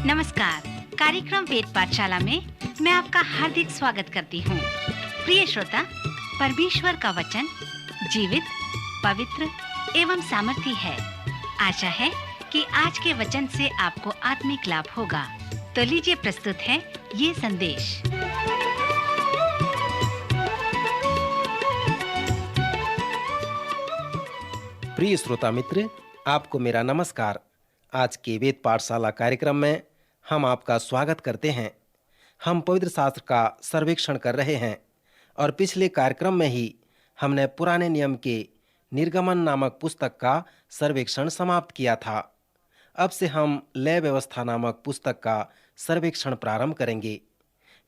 नमस्कार। कार्यक्रम वेद पाठशाला में मैं आपका हार्दिक स्वागत करती हूँ। प्रिय श्रोता, परमेश्वर का वचन जीवित, पवित्र एवं सामर्थी है। आशा है कि आज के वचन से आपको आत्मिक लाभ होगा। तो लीजिए, प्रस्तुत है ये संदेश। प्रिय श्रोता मित्र, आपको मेरा नमस्कार। आज के वेद पाठशाला कार्यक्रम में हम आपका स्वागत करते हैं। हम पवित्र शास्त्र का सर्वेक्षण कर रहे हैं और पिछले कार्यक्रम में ही हमने पुराने नियम के निर्गमन नामक पुस्तक का सर्वेक्षण समाप्त किया था। अब से हम लय व्यवस्था नामक पुस्तक का सर्वेक्षण प्रारंभ करेंगे।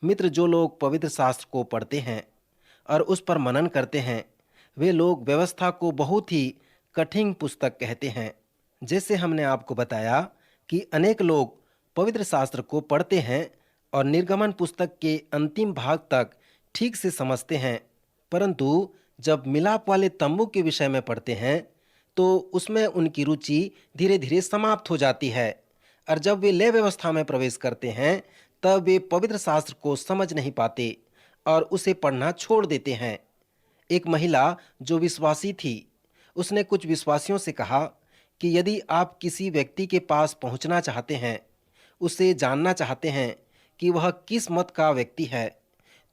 मित्र, जो लोग पवित्र शास्त्र को पढ़ते हैं और उस पर मनन करते हैं, वे लोग व्यवस्था को बहुत ही कठिन पुस्तक कहते हैं। जैसे हमने आपको बताया कि अनेक लोग पवित्र शास्त्र को पढ़ते हैं और निर्गमन पुस्तक के अंतिम भाग तक ठीक से समझते हैं, परंतु जब मिलाप वाले तंबू के विषय में पढ़ते हैं तो उसमें उनकी रुचि धीरे धीरे समाप्त हो जाती है। और जब वे लय व्यवस्था में प्रवेश करते हैं तब वे पवित्र शास्त्र को समझ नहीं पाते और उसे पढ़ना छोड़ देते हैं। एक महिला जो विश्वासी थी, उसने कुछ विश्वासियों से कहा कि यदि आप किसी व्यक्ति के पास पहुंचना चाहते हैं, उसे जानना चाहते हैं कि वह किस मत का व्यक्ति है,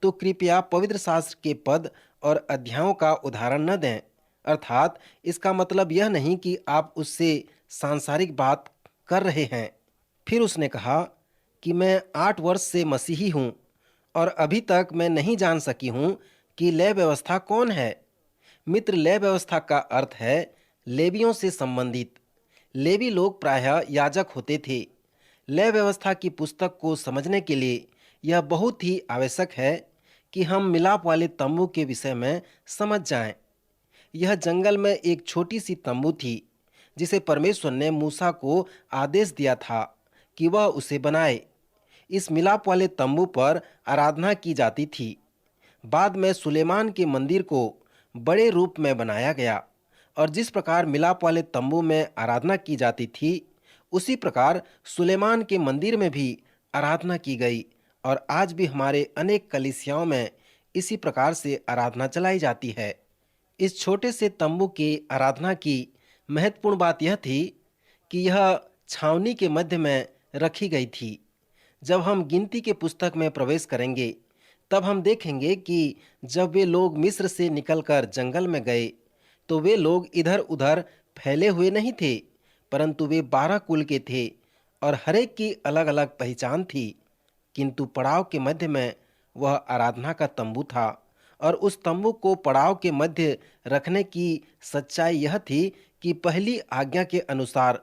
तो कृपया पवित्र शास्त्र के पद और अध्यायों का उदाहरण न दें। अर्थात इसका मतलब यह नहीं कि आप उससे सांसारिक बात कर रहे हैं। फिर उसने कहा कि मैं 8 वर्ष से मसीही हूँ और अभी तक मैं नहीं जान सकी हूँ कि लय व्यवस्था कौन है। मित्र, लय व्यवस्था का अर्थ है लेवियों से संबंधित। लेवी लोग प्रायः याजक होते थे। लय व्यवस्था की पुस्तक को समझने के लिए यह बहुत ही आवश्यक है कि हम मिलाप वाले तंबू के विषय में समझ जाएं। यह जंगल में एक छोटी सी तंबू थी जिसे परमेश्वर ने मूसा को आदेश दिया था कि वह उसे बनाए। इस मिलाप वाले तंबू पर आराधना की जाती थी। बाद में सुलेमान के मंदिर को बड़े रूप में बनाया गया और जिस प्रकार मिलाप वाले तंबू में आराधना की जाती थी, उसी प्रकार सुलेमान के मंदिर में भी आराधना की गई और आज भी हमारे अनेक कलीसियाओं में इसी प्रकार से आराधना चलाई जाती है। इस छोटे से तंबू की आराधना की महत्वपूर्ण बात यह थी कि यह छावनी के मध्य में रखी गई थी। जब हम गिनती के पुस्तक में प्रवेश करेंगे तब हम देखेंगे कि जब वे लोग मिस्र से निकलकर जंगल में गए तो वे लोग इधर उधर फैले हुए नहीं थे, परंतु वे 12 कुल के थे और हरेक की अलग अलग पहचान थी। किंतु पड़ाव के मध्य में वह आराधना का तंबू था और उस तंबू को पड़ाव के मध्य रखने की सच्चाई यह थी कि पहली आज्ञा के अनुसार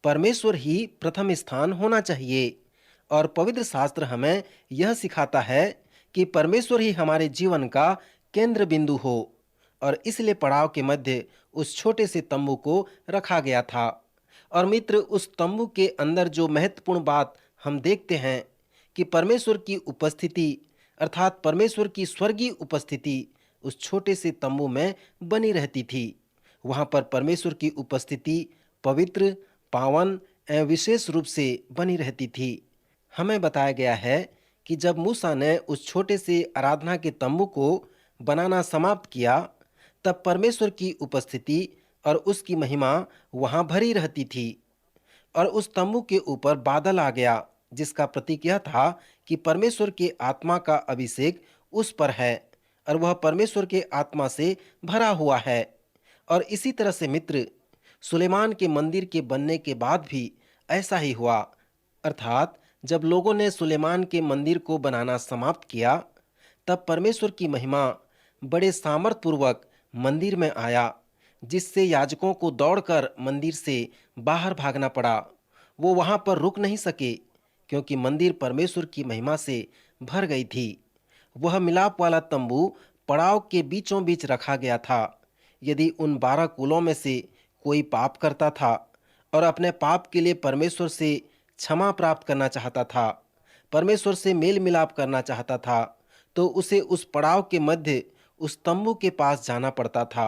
परमेश्वर ही प्रथम स्थान होना चाहिए। और पवित्र शास्त्र हमें यह सिखाता है कि परमेश्वर ही हमारे जीवन का केंद्र बिंदु हो और इसलिए पड़ाव के मध्य उस छोटे से तंबू को रखा गया था। और मित्र, उस तंबू के अंदर जो महत्वपूर्ण बात हम देखते हैं कि परमेश्वर की उपस्थिति अर्थात परमेश्वर की स्वर्गीय उपस्थिति उस छोटे से तंबू में बनी रहती थी। वहाँ पर परमेश्वर की उपस्थिति पवित्र, पावन एवं विशेष रूप से बनी रहती थी। हमें बताया गया है कि जब मूसा ने उस छोटे से आराधना के तंबू को बनाना समाप्त किया, तब परमेश्वर की उपस्थिति और उसकी महिमा वहां भरी रहती थी और उस तंबू के ऊपर बादल आ गया, जिसका प्रतीक यह था कि परमेश्वर के आत्मा का अभिषेक उस पर है और वह परमेश्वर के आत्मा से भरा हुआ है। और इसी तरह से मित्र, सुलेमान के मंदिर के बनने के बाद भी ऐसा ही हुआ। अर्थात जब लोगों ने सुलेमान के मंदिर को बनाना समाप्त किया, तब परमेश्वर की महिमा बड़े सामर्थ्यपूर्वक मंदिर में आया, जिससे याजकों को दौड़कर मंदिर से बाहर भागना पड़ा। वो वहां पर रुक नहीं सके क्योंकि मंदिर परमेश्वर की महिमा से भर गई थी। वह मिलाप वाला तंबू पड़ाव के बीचों बीच रखा गया था। यदि उन 12 कुलों में से कोई पाप करता था और अपने पाप के लिए परमेश्वर से क्षमा प्राप्त करना चाहता था, परमेश्वर से मेल मिलाप करना चाहता था, तो उसे उस पड़ाव के मध्य उस तंबू के पास जाना पड़ता था।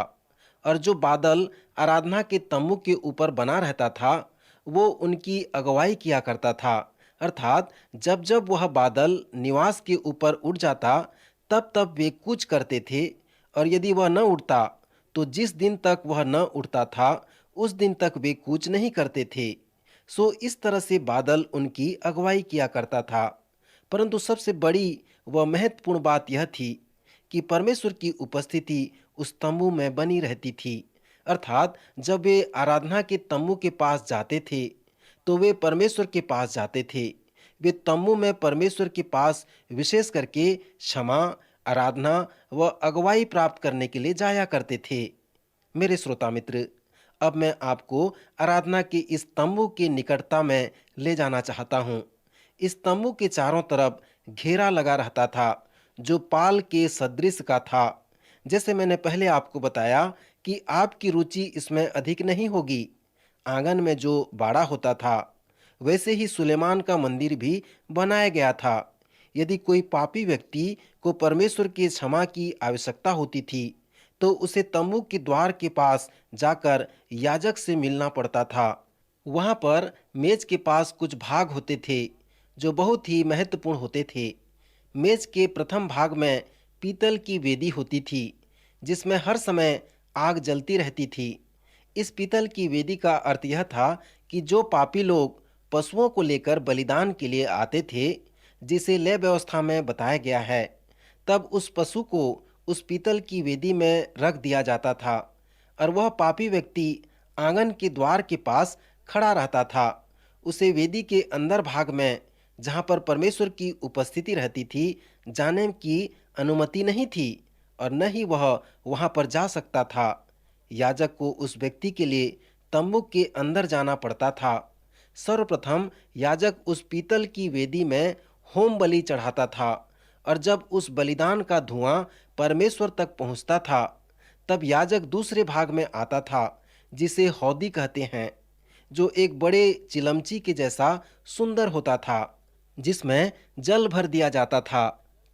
और जो बादल आराधना के तंबू के ऊपर बना रहता था, वो उनकी अगुवाई किया करता था। अर्थात जब जब वह बादल निवास के ऊपर उड़ जाता तब तब वे कूच करते थे, और यदि वह न उड़ता तो जिस दिन तक वह न उड़ता था उस दिन तक वे कूच नहीं करते थे। सो इस तरह से बादल उनकी अगुवाई किया करता था। परंतु सबसे बड़ी व महत्वपूर्ण बात यह थी कि परमेश्वर की उपस्थिति उस तंबू में बनी रहती थी। अर्थात जब वे आराधना के तंबू के पास जाते थे तो वे परमेश्वर के पास जाते थे। वे तंबू में परमेश्वर के पास विशेष करके क्षमा, आराधना व अगुवाई प्राप्त करने के लिए जाया करते थे। मेरे श्रोता मित्र, अब मैं आपको आराधना के इस तंबू के निकटता में ले जाना चाहता हूँ। इस तंबू के चारों तरफ घेरा लगा रहता था जो पाल के सदृश का था। जैसे मैंने पहले आपको बताया कि आपकी रुचि इसमें अधिक नहीं होगी। आंगन में जो बाड़ा होता था वैसे ही सुलेमान का मंदिर भी बनाया गया था। यदि कोई पापी व्यक्ति को परमेश्वर की क्षमा की आवश्यकता होती थी तो उसे तंबू के द्वार के पास जाकर याजक से मिलना पड़ता था। वहां पर मेज के पास कुछ भाग होते थे जो बहुत ही महत्वपूर्ण होते थे। मेज के प्रथम भाग में पीतल की वेदी होती थी जिसमें हर समय आग जलती रहती थी। इस पीतल की वेदी का अर्थ यह था कि जो पापी लोग पशुओं को लेकर बलिदान के लिए आते थे, जिसे लेवी व्यवस्था में बताया गया है, तब उस पशु को उस पीतल की वेदी में रख दिया जाता था और वह पापी व्यक्ति आंगन के द्वार के पास खड़ा रहता था। उसे वेदी के अंदर भाग में, जहां पर परमेश्वर की उपस्थिति रहती थी, जाने की अनुमति नहीं थी और न ही वह वहां पर जा सकता था। याजक को उस व्यक्ति के लिए तंबू के अंदर जाना पड़ता था। सर्वप्रथम याजक उस पीतल की वेदी में होम बलि चढ़ाता था और जब उस बलिदान का धुआं परमेश्वर तक पहुंचता था तब याजक दूसरे भाग में आता था जिसे हौदी कहते हैं, जो एक बड़े चिलमची के जैसा सुंदर होता था जिसमें जल भर दिया जाता था।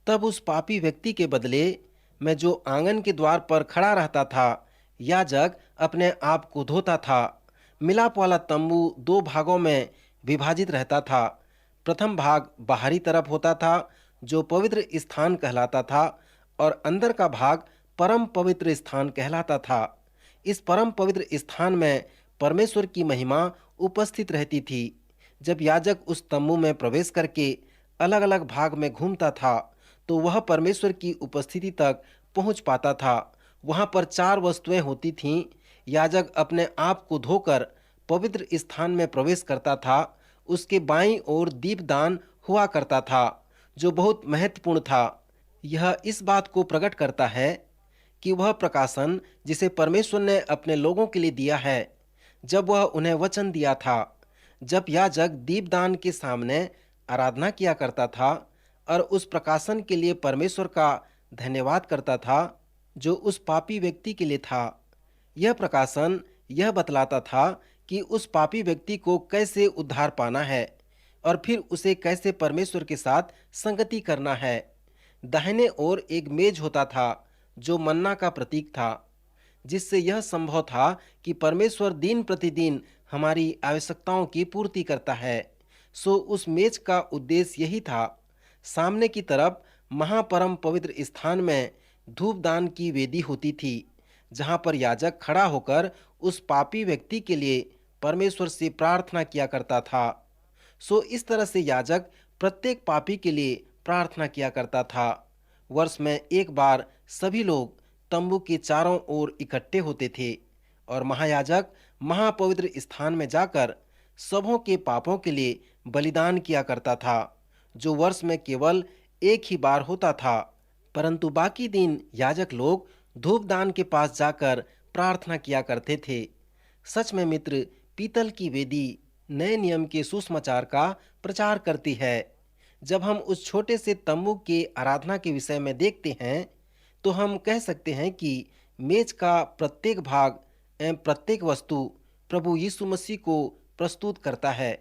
तब उस पापी व्यक्ति के बदले में जो आंगन के द्वार पर खड़ा रहता था, याजक अपने आप को धोता था। मिलाप वाला तंबू दो भागों में विभाजित रहता था। प्रथम भाग बाहरी तरफ होता था जो पवित्र स्थान कहलाता था और अंदर का भाग परम पवित्र स्थान कहलाता था। इस परम पवित्र स्थान में परमेश्वर की महिमा उपस्थित रहती थी। जब याजक उस तंबू में प्रवेश करके अलग अलग भाग में घूमता था तो वह परमेश्वर की उपस्थिति तक पहुंच पाता था। वहां पर 4 वस्तुएं होती थीं। याजक अपने आप को धोकर पवित्र स्थान में प्रवेश करता था। उसके बाईं ओर दीपदान हुआ करता था जो बहुत महत्वपूर्ण था। यह इस बात को प्रकट करता है कि वह प्रकाशन जिसे परमेश्वर ने अपने लोगों के लिए दिया है, जब वह उन्हें वचन दिया था, जब याजक दीपदान के सामने आराधना किया करता था और उस प्रकाशन के लिए परमेश्वर का धन्यवाद करता था जो उस पापी व्यक्ति के लिए था। यह प्रकाशन यह बतलाता था कि उस पापी व्यक्ति को कैसे उद्धार पाना है और फिर उसे कैसे परमेश्वर के साथ संगति करना है। दाहिने ओर एक मेज होता था जो मन्ना का प्रतीक था, जिससे यह संभव था कि परमेश्वर दिन प्रतिदिन हमारी आवश्यकताओं की पूर्ति करता है। सो उस मेज का उद्देश्य यही था। सामने की तरफ महापरम पवित्र स्थान में धूपदान की वेदी होती थी जहां पर याजक खड़ा होकर उस पापी व्यक्ति के लिए परमेश्वर से प्रार्थना किया करता था। सो इस तरह से याजक प्रत्येक पापी के लिए प्रार्थना किया करता था। वर्ष में एक बार सभी लोग तंबू के चारों ओर इकट्ठे होते थे और महायाजक महापवित्र स्थान में जाकर सबों के पापों के लिए बलिदान किया करता था, जो वर्ष में केवल एक ही बार होता था। परंतु बाकी दिन याजक लोग धूपदान के पास जाकर प्रार्थना किया करते थे। सच में मित्र, पीतल की वेदी नए नियम के सुसमाचार का प्रचार करती है। जब हम उस छोटे से तंबू के आराधना के विषय में देखते हैं तो हम कह सकते हैं कि मेज का प्रत्येक भाग एवं प्रत्येक वस्तु प्रभु यीशु मसीह को प्रस्तुत करता है।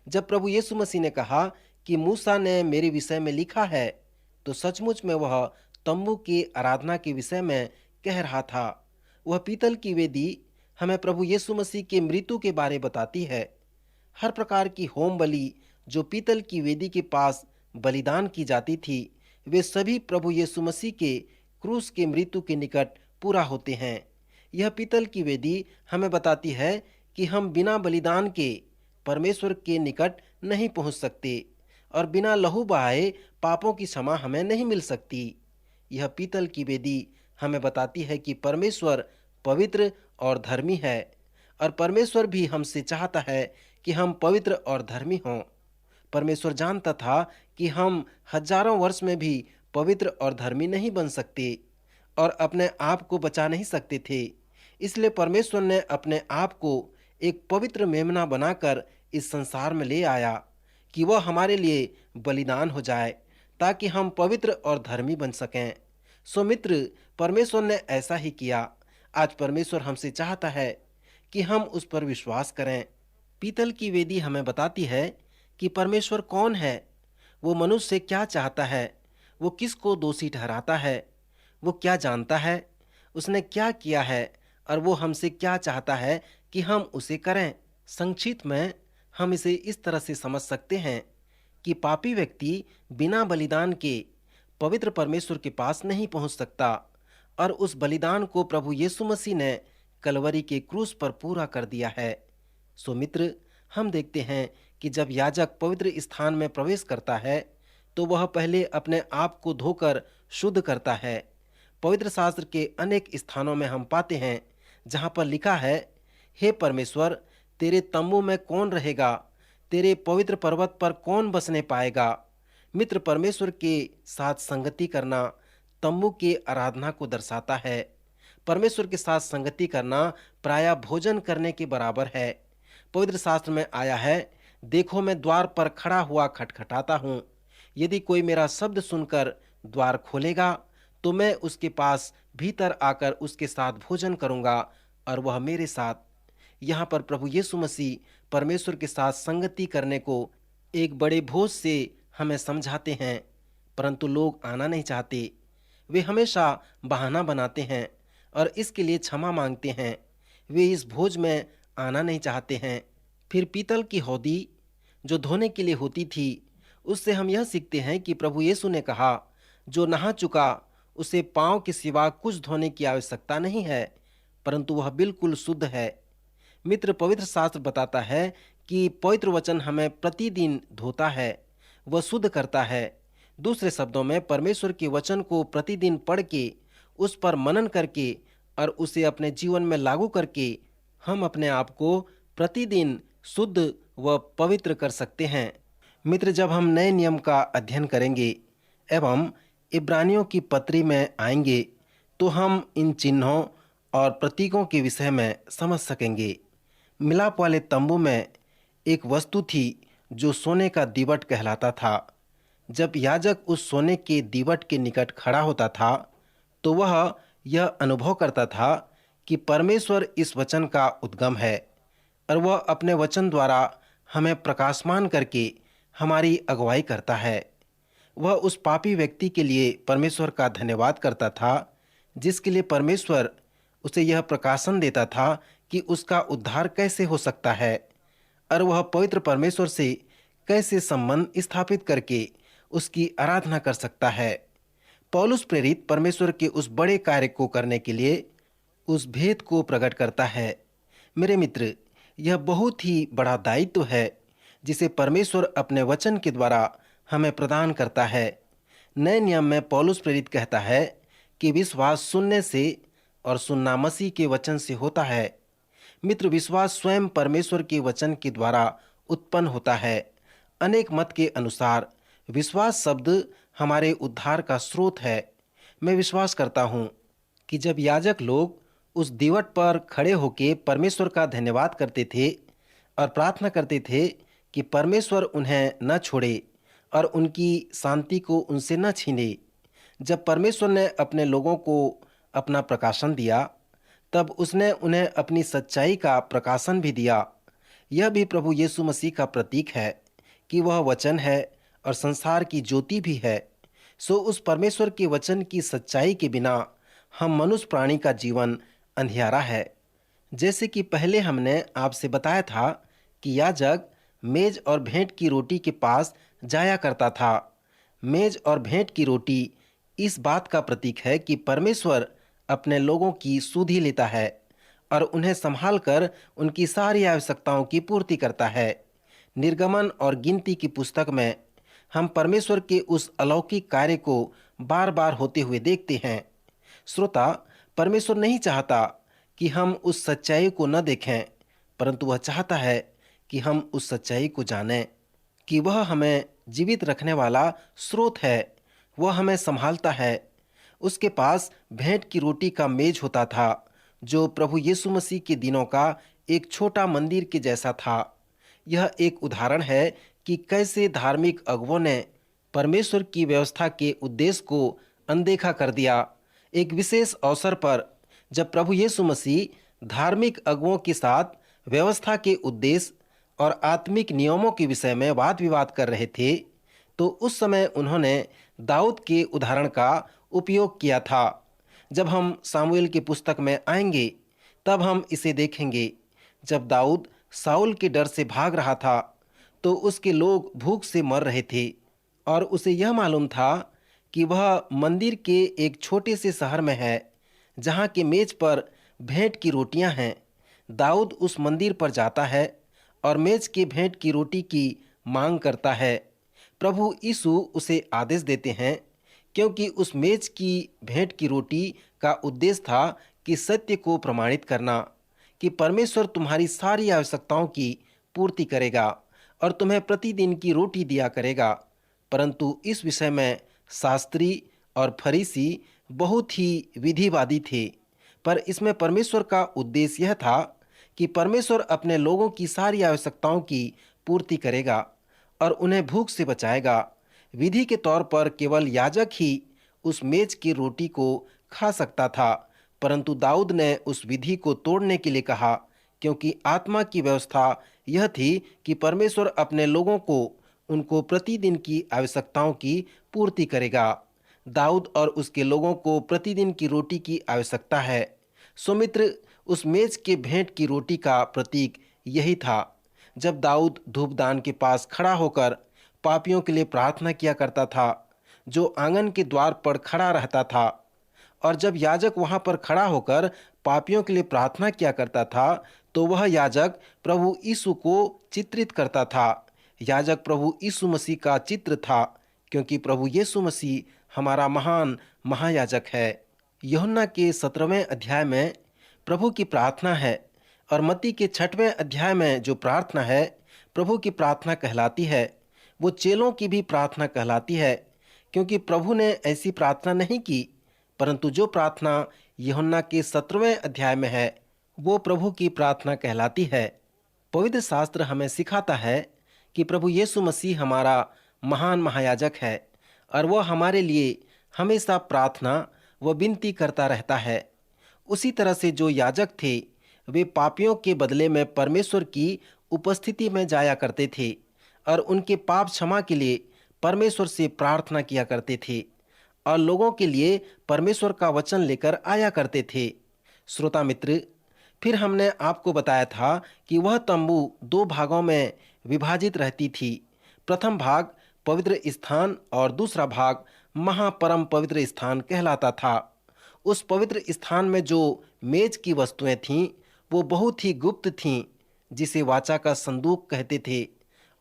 जब प्रभु यीशु मसीह ने कहा कि मूसा ने मेरे विषय में लिखा है, तो सचमुच में वह तंबू के आराधना के विषय में कह रहा था। वह पीतल की वेदी हमें प्रभु यीशु मसीह के मृत्यु के बारे बताती है। हर प्रकार की होम बलि जो पीतल की वेदी के पास बलिदान की जाती थी, वे सभी प्रभु यीशु मसीह के क्रूस के मृत्यु के निकट पूरा होते हैं। यह पीतल की वेदी हमें बताती है कि हम बिना बलिदान के परमेश्वर के निकट नहीं पहुंच सकते और बिना लहू बहाए पापों की क्षमा हमें नहीं मिल सकती। यह पीतल की वेदी हमें बताती है कि परमेश्वर पवित्र और धर्मी है और परमेश्वर भी हमसे चाहता है कि हम पवित्र और धर्मी हों। परमेश्वर जानता था कि हम हजारों वर्ष में भी पवित्र और धर्मी नहीं बन सकते और अपने आप को बचा नहीं सकते थे। इसलिए परमेश्वर ने अपने आप को एक पवित्र मेमना बनाकर इस संसार में ले आया कि वह हमारे लिए बलिदान हो जाए ताकि हम पवित्र और धर्मी बन सकें। सो मित्र, परमेश्वर ने ऐसा ही किया। आज परमेश्वर हमसे चाहता है कि हम उस पर विश्वास करें। पीतल की वेदी हमें बताती है कि परमेश्वर कौन है, वो मनुष्य से क्या चाहता है, वो किसको दोषी ठहराता है, वो क्या जानता है, उसने क्या किया है और वो हमसे क्या चाहता है कि हम उसे करें। संक्षिप्त में हम इसे इस तरह से समझ सकते हैं कि पापी व्यक्ति बिना बलिदान के पवित्र परमेश्वर के पास नहीं पहुंच सकता और उस बलिदान को प्रभु यीशु मसीह ने कलवरी के क्रूस पर पूरा कर दिया है। सो मित्र, हम देखते हैं कि जब याजक पवित्र स्थान में प्रवेश करता है तो वह पहले अपने आप को धोकर शुद्ध करता है। पवित्र शास्त्र के अनेक स्थानों में हम पाते हैं जहाँ पर लिखा है, हे परमेश्वर, तेरे तंबू में कौन रहेगा, तेरे पवित्र पर्वत पर कौन बसने पाएगा। मित्र, परमेश्वर के साथ संगति करना तंबू के आराधना को दर्शाता है। परमेश्वर के साथ संगति करना प्रायः भोजन करने के बराबर है। पवित्र शास्त्र में आया है, देखो मैं द्वार पर खड़ा हुआ खटखटाता हूँ, यदि कोई मेरा शब्द सुनकर द्वार खोलेगा तो मैं उसके पास भीतर आकर उसके साथ भोजन करूंगा और वह मेरे साथ। यहाँ पर प्रभु यीशु मसीह परमेश्वर के साथ संगति करने को एक बड़े भोज से हमें समझाते हैं, परंतु लोग आना नहीं चाहते। वे हमेशा बहाना बनाते हैं और इसके लिए क्षमा मांगते हैं। वे इस भोज में आना नहीं चाहते हैं। फिर पीतल की हौदी जो धोने के लिए होती थी, उससे हम यह सीखते हैं कि प्रभु यीशु ने कहा, जो नहा चुका उसे पांव के सिवा कुछ धोने की आवश्यकता नहीं है, परंतु वह बिल्कुल शुद्ध है। मित्र, पवित्र शास्त्र बताता है कि पवित्र वचन हमें प्रतिदिन धोता है, वह शुद्ध करता है। दूसरे शब्दों में, परमेश्वर के वचन को प्रतिदिन पढ़ के, उस पर मनन करके और उसे अपने जीवन में लागू करके हम अपने आप को प्रतिदिन शुद्ध व पवित्र कर सकते हैं। मित्र, जब हम नए नियम का अध्ययन करेंगे एवं इब्रानियों की पत्री में आएंगे तो हम इन चिन्हों और प्रतीकों के विषय में समझ सकेंगे। मिलाप वाले तंबू में एक वस्तु थी जो सोने का दीवट कहलाता था। जब याजक उस सोने के दीवट के निकट खड़ा होता था तो वह यह अनुभव करता था कि परमेश्वर इस वचन का उद्गम है और वह अपने वचन द्वारा हमें प्रकाशमान करके हमारी अगुवाई करता है। वह उस पापी व्यक्ति के लिए परमेश्वर का धन्यवाद करता था जिसके लिए परमेश्वर उसे यह प्रकाशन देता था कि उसका उद्धार कैसे हो सकता है और वह पवित्र परमेश्वर से कैसे संबंध स्थापित करके उसकी आराधना कर सकता है। पौलुस प्रेरित परमेश्वर के उस बड़े कार्य को करने के लिए उस भेद को प्रकट करता है। मेरे मित्र, यह बहुत ही बड़ा दायित्व है जिसे परमेश्वर अपने वचन के द्वारा हमें प्रदान करता है। नए नियम में पौलुस प्रेरित कहता है कि विश्वास सुनने से और सुनना मसीह के वचन से होता है। मित्र, विश्वास स्वयं परमेश्वर के वचन के द्वारा उत्पन्न होता है। अनेक मत के अनुसार विश्वास शब्द हमारे उद्धार का स्रोत है। मैं विश्वास करता हूँ कि जब याजक लोग उस दीवट पर खड़े होकर परमेश्वर का धन्यवाद करते थे और प्रार्थना करते थे कि परमेश्वर उन्हें न छोड़े और उनकी शांति को उनसे न छीने, जब परमेश्वर ने अपने लोगों को अपना प्रकाशन दिया तब उसने उन्हें अपनी सच्चाई का प्रकाशन भी दिया। यह भी प्रभु यीशु मसीह का प्रतीक है कि वह वचन है और संसार की ज्योति भी है। सो उस परमेश्वर के वचन की सच्चाई के बिना हम मनुष्य प्राणी का जीवन अंधियारा है। जैसे कि पहले हमने आपसे बताया था कि याजक मेज और भेंट की रोटी के पास जाया करता था। मेज और भेंट की रोटी इस बात का प्रतीक है कि परमेश्वर अपने लोगों की सुधि लेता है और उन्हें संभाल कर उनकी सारी आवश्यकताओं की पूर्ति करता है। निर्गमन और गिनती की पुस्तक में हम परमेश्वर के उस अलौकिक कार्य को बार बार होते हुए देखते हैं। श्रोता, परमेश्वर नहीं चाहता कि हम उस सच्चाई को न देखें, परंतु वह चाहता है कि हम उस सच्चाई को जानें कि वह हमें जीवित रखने वाला स्रोत है। वह हमें संभालता है। उसके पास भेंट की रोटी का मेज होता था, जो प्रभु यीशु मसीह के दिनों का एक छोटा मंदिर के जैसा था। यह एक उदाहरण है कि कैसे धार्मिक अगुवों ने परमेश्वर की व्यवस्था के उद्देश्य को अनदेखा कर दिया। एक विशेष अवसर पर जब प्रभु यीशु मसीह धार्मिक अगुवों के साथ व्यवस्था के उद्देश्य और आत्मिक नियमों के विषय में वाद विवाद कर रहे थे, तो उस समय उन्होंने दाऊद के उदाहरण का उपयोग किया था। जब हम सामुएल की पुस्तक में आएंगे तब हम इसे देखेंगे। जब दाऊद साउल के डर से भाग रहा था तो उसके लोग भूख से मर रहे थे और उसे यह मालूम था कि वह मंदिर के एक छोटे से शहर में है जहाँ के मेज पर भेंट की रोटियां हैं। दाऊद उस मंदिर पर जाता है और मेज के भेंट की रोटी की मांग करता है। प्रभु यीशु उसे आदेश देते हैं, क्योंकि उस मेज की भेंट की रोटी का उद्देश्य था कि सत्य को प्रमाणित करना कि परमेश्वर तुम्हारी सारी आवश्यकताओं की पूर्ति करेगा और तुम्हें प्रतिदिन की रोटी दिया करेगा। परंतु इस विषय में शास्त्री और फरीसी बहुत ही विधिवादी थे, पर इसमें परमेश्वर का उद्देश्य यह था कि परमेश्वर अपने लोगों की सारी आवश्यकताओं की पूर्ति करेगा और उन्हें भूख से बचाएगा। विधि के तौर पर केवल याजक ही उस मेज की रोटी को खा सकता था, परंतु दाऊद ने उस विधि को तोड़ने के लिए कहा, क्योंकि आत्मा की व्यवस्था यह थी कि परमेश्वर अपने लोगों को उनको प्रतिदिन की आवश्यकताओं की पूर्ति करेगा। दाऊद और उसके लोगों को प्रतिदिन की रोटी की आवश्यकता है। सो मित्र, उस मेज के भेंट की रोटी का प्रतीक यही था। जब दाऊद धूपदान के पास खड़ा होकर पापियों के लिए प्रार्थना किया करता था, जो आंगन के द्वार पर खड़ा रहता था, और जब याजक वहां पर खड़ा होकर पापियों के लिए प्रार्थना किया करता था, तो वह याजक प्रभु यीशु को चित्रित करता था। याजक प्रभु यीशु मसीह का चित्र था, क्योंकि प्रभु यीशु मसीह हमारा महान महायाजक है। यूहन्ना के 17वें अध्याय में प्रभु की प्रार्थना है और मत्ती के 6वें अध्याय में जो प्रार्थना है प्रभु की प्रार्थना कहलाती है, वो चेलों की भी प्रार्थना कहलाती है, क्योंकि प्रभु ने ऐसी प्रार्थना नहीं की, परंतु जो प्रार्थना यूहन्ना के 17वें अध्याय में है वो प्रभु की प्रार्थना कहलाती है। पवित्र शास्त्र हमें सिखाता है कि प्रभु यीशु मसीह हमारा महान महायाजक है और वह हमारे लिए हमेशा प्रार्थना व विनती करता रहता है। उसी तरह से जो याजक थे वे पापियों के बदले में परमेश्वर की उपस्थिति में जाया करते थे और उनके पाप क्षमा के लिए परमेश्वर से प्रार्थना किया करते थे और लोगों के लिए परमेश्वर का वचन लेकर आया करते थे। श्रोता मित्र, फिर हमने आपको बताया था कि वह तंबू 2 भागों में विभाजित रहती थी। प्रथम भाग पवित्र स्थान और दूसरा भाग महापरम पवित्र स्थान कहलाता था। उस पवित्र स्थान में जो मेज की वस्तुएं थीं वो बहुत ही गुप्त थीं, जिसे वाचा का संदूक कहते थे,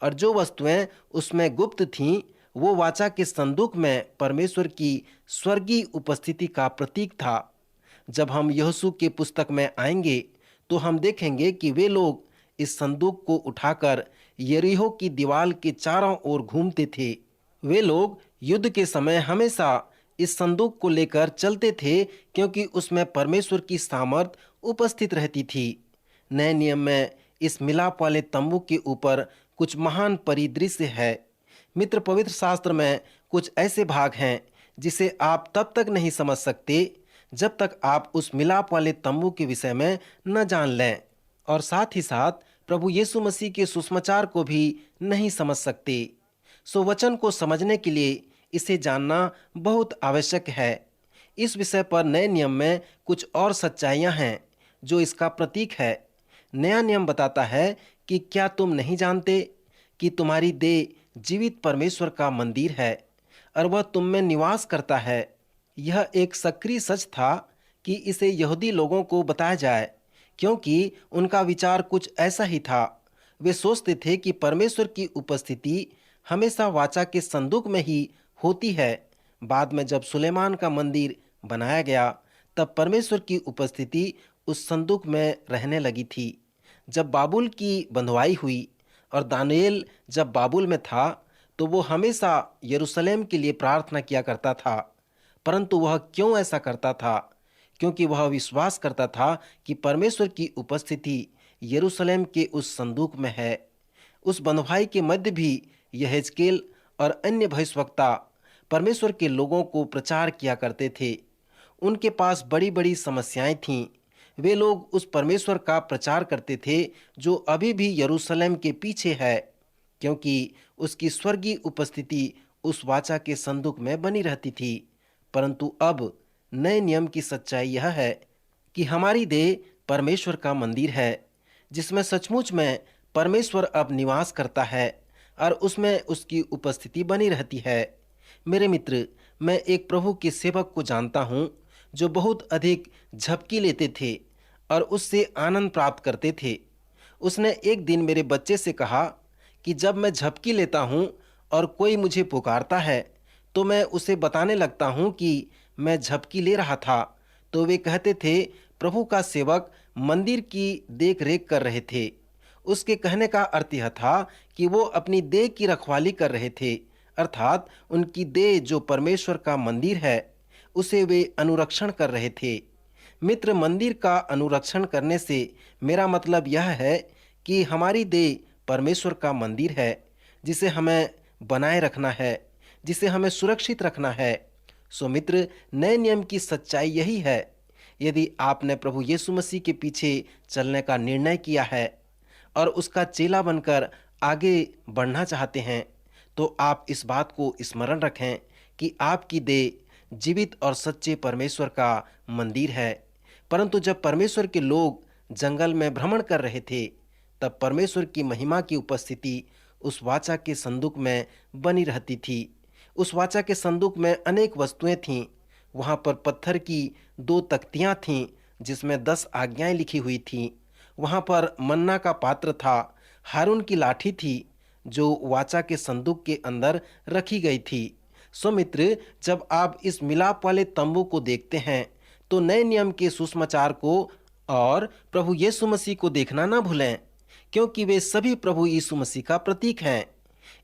और जो वस्तुएं उसमें गुप्त थीं वो वाचा के संदूक में परमेश्वर की स्वर्गीय उपस्थिति का प्रतीक था। जब हम यहोशू के पुस्तक में आएंगे तो हम देखेंगे कि वे लोग इस संदूक को उठाकर यरीहो की दीवार के चारों ओर घूमते थे। वे लोग युद्ध के समय हमेशा इस संदूक को लेकर चलते थे, क्योंकि उसमें परमेश्वर की सामर्थ उपस्थित रहती थी। नए नियम में इस मिलाप वाले तंबू के ऊपर कुछ महान परिदृश्य है। मित्र, पवित्र शास्त्र में कुछ ऐसे भाग हैं जिसे आप तब तक नहीं समझ सकते जब तक आप उस मिलाप वाले तंबू के विषय में न जान लें, और साथ ही साथ प्रभु यीशु मसीह के सुसमाचार को भी नहीं समझ सकते। सो वचन को समझने के लिए इसे जानना बहुत आवश्यक है। इस विषय पर नए नियम में कुछ और सच्चाइयां हैं जो इसका प्रतीक है। नया नियम बताता है कि क्या तुम नहीं जानते कि तुम्हारी देह जीवित परमेश्वर का मंदिर है और वह तुम में निवास करता है। यह एक सक्रिय सच था कि इसे यहूदी लोगों को बताया जाए, क्योंकि उनका विचार कुछ ऐसा ही था। वे सोचते थे कि परमेश्वर की उपस्थिति हमेशा वाचा के संदूक में ही होती है। बाद में जब सुलेमान का मंदिर बनाया गया, तब परमेश्वर की उपस्थिति उस संदूक में रहने लगी थी। जब बाबुल की बंधुआई हुई और दानियेल जब बाबुल में था, तो वो हमेशा यरूशलेम के लिए प्रार्थना किया करता था। परंतु वह क्यों ऐसा करता था? क्योंकि वह विश्वास करता था कि परमेश्वर की उपस्थिति यरूशलेम के उस संदूक में है। उस बंधुआई के मध्य भी यहेजकेल और अन्य भविष्यवक्ता परमेश्वर के लोगों को प्रचार किया करते थे। उनके पास बड़ी बड़ी समस्याएं थीं। वे लोग उस परमेश्वर का प्रचार करते थे जो अभी भी यरूशलेम के पीछे है, क्योंकि उसकी स्वर्गीय उपस्थिति उस वाचा के संदूक में बनी रहती थी। परंतु अब नए नियम की सच्चाई यह है कि हमारी देह परमेश्वर का मंदिर है, जिसमें सचमुच में परमेश्वर अब निवास करता है और उसमें उसकी उपस्थिति बनी रहती है। मेरे मित्र, मैं एक प्रभु के सेवक को जानता हूँ जो बहुत अधिक झपकी लेते थे और उससे आनंद प्राप्त करते थे। उसने एक दिन मेरे बच्चे से कहा कि जब मैं झपकी लेता हूँ और कोई मुझे पुकारता है, तो मैं उसे बताने लगता हूँ कि मैं झपकी ले रहा था। तो वे कहते थे, प्रभु का सेवक मंदिर की देख रेख कर रहे थे। उसके कहने का अर्थ यह था कि वो अपनी देह की रखवाली कर रहे थे, अर्थात उनकी देह जो परमेश्वर का मंदिर है, उसे वे अनुरक्षण कर रहे थे। मित्र, मंदिर का अनुरक्षण करने से मेरा मतलब यह है कि हमारी देह परमेश्वर का मंदिर है, जिसे हमें बनाए रखना है, जिसे हमें सुरक्षित रखना है। सो मित्र, नए नियम की सच्चाई यही है। यदि आपने प्रभु यीशु मसीह के पीछे चलने का निर्णय किया है और उसका चेला बनकर आगे बढ़ना चाहते हैं, तो आप इस बात को स्मरण रखें कि आपकी देह जीवित और सच्चे परमेश्वर का मंदिर है। परंतु जब परमेश्वर के लोग जंगल में भ्रमण कर रहे थे, तब परमेश्वर की महिमा की उपस्थिति उस वाचा के संदूक में बनी रहती थी। उस वाचा के संदूक में अनेक वस्तुएं थीं। वहां पर पत्थर की 2 तख्तियां थीं, जिसमें 10 आज्ञाएं लिखी हुई थीं। वहां पर मन्ना का पात्र था। हारून की लाठी थी, जो वाचा के संदूक के अंदर रखी गई थी। सो मित्र, जब आप इस मिलाप वाले तंबू को देखते हैं, तो नए नियम के सुसमाचार को और प्रभु यीशु मसीह को देखना ना भूलें, क्योंकि वे सभी प्रभु यीशु मसीह का प्रतीक हैं।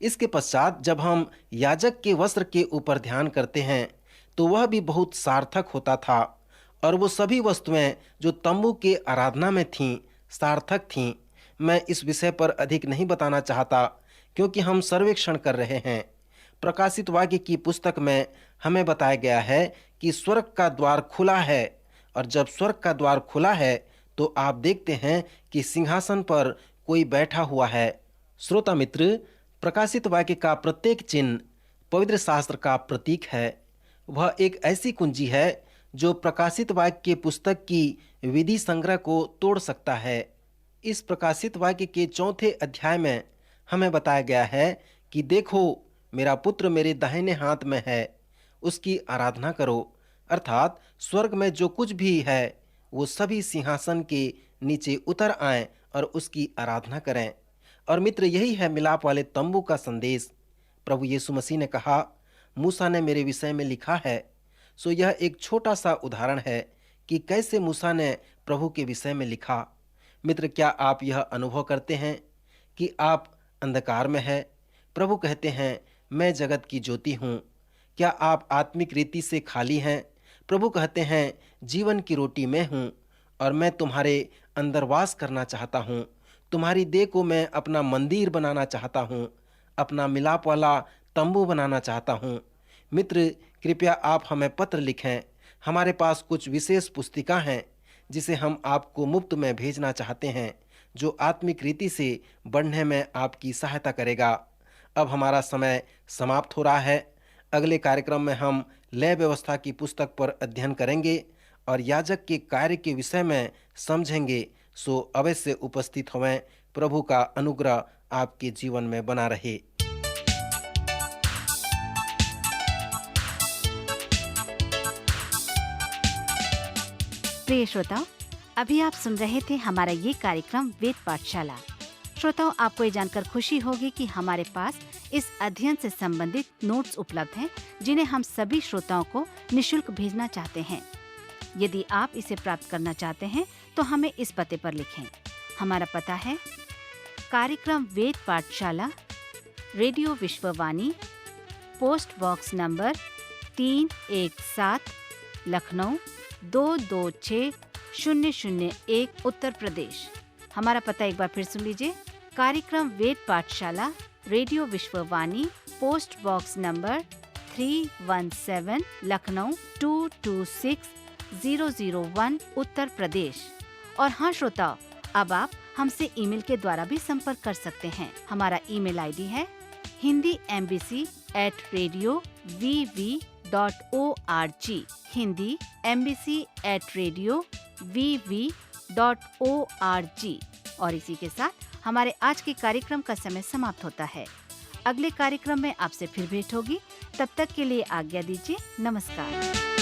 इसके पश्चात जब हम याजक के वस्त्र के ऊपर ध्यान करते हैं, तो वह भी बहुत सार्थक होता था, और वो सभी वस्तुएं जो तंबू के आराधना में थीं, सार्थक थीं। मैं इस विषय पर अधिक नहीं बताना चाहता, क्योंकि हम सर्वेक्षण कर रहे हैं। प्रकाशित वाक्य की पुस्तक में हमें बताया गया है कि स्वर्ग का द्वार खुला है, और जब स्वर्ग का द्वार खुला है, तो आप देखते हैं कि सिंहासन पर कोई बैठा हुआ है। श्रोता मित्र, प्रकाशित वाक्य का प्रत्येक चिन्ह पवित्र शास्त्र का प्रतीक है। वह एक ऐसी कुंजी है जो प्रकाशित वाक्य के पुस्तक की विधि संग्रह को तोड़ सकता है। इस प्रकाशित वाक्य के 4 अध्याय में हमें बताया गया है कि देखो, मेरा पुत्र मेरे दाहिने हाथ में है, उसकी आराधना करो। अर्थात स्वर्ग में जो कुछ भी है, वो सभी सिंहासन के नीचे उतर आएं और उसकी आराधना करें। और मित्र, यही है मिलाप वाले तंबू का संदेश। प्रभु यीशु मसीह ने कहा, मूसा ने मेरे विषय में लिखा है। सो यह एक छोटा सा उदाहरण है कि कैसे मूसा ने प्रभु के विषय में लिखा। मित्र, क्या आप यह अनुभव करते हैं कि आप अंधकार में हैं? प्रभु कहते हैं, मैं जगत की ज्योति हूँ। क्या आप आत्मिक रीति से खाली हैं? प्रभु कहते हैं, जीवन की रोटी मैं हूँ, और मैं तुम्हारे अंदर वास करना चाहता हूँ। तुम्हारी देह को मैं अपना मंदिर बनाना चाहता हूँ, अपना मिलाप वाला तंबू बनाना चाहता हूँ। मित्र, कृपया आप हमें पत्र लिखें। हमारे पास कुछ विशेष पुस्तिका हैं जिसे हम आपको मुफ्त में भेजना चाहते हैं, जो आत्मिक रीति से बढ़ने में आपकी सहायता करेगा। अब हमारा समय समाप्त हो रहा है। अगले कार्यक्रम में हम लय व्यवस्था की पुस्तक पर अध्ययन करेंगे और याजक के कार्य के विषय में समझेंगे। सो अवश्य उपस्थित होवें। प्रभु का अनुग्रह आपके जीवन में बना रहे। प्रिय श्रोताओं, अभी आप सुन रहे थे हमारा ये कार्यक्रम वेद पाठशाला। श्रोताओं, आपको ये जानकर खुशी होगी कि हमारे पास इस अध्ययन से संबंधित नोट्स उपलब्ध हैं, जिन्हें हम सभी श्रोताओं को निशुल्क भेजना चाहते हैं। यदि आप इसे प्राप्त करना चाहते हैं तो हमें इस पते पर लिखें। हमारा पता है कार्यक्रम Ved Pathshala, radio Vishwavani, post box number 317, Lucknow 226001, Uttar Pradesh. हमारा पता एक बार फिर सुन लीजिए। कार्यक्रम Ved Pathshala, radio Vishwavani, post box number 317, Lucknow 226001, Uttar Pradesh. और हाँ श्रोताओ, अब आप हमसे ईमेल के द्वारा भी संपर्क कर सकते हैं। हमारा ईमेल आईडी है hindiembassy@radiovv.org, hindiembassy@radiovv.org। और इसी के साथ हमारे आज के कार्यक्रम का समय समाप्त होता है। अगले कार्यक्रम में आपसे फिर भेंट होगी। तब तक के लिए आज्ञा दीजिए। नमस्कार।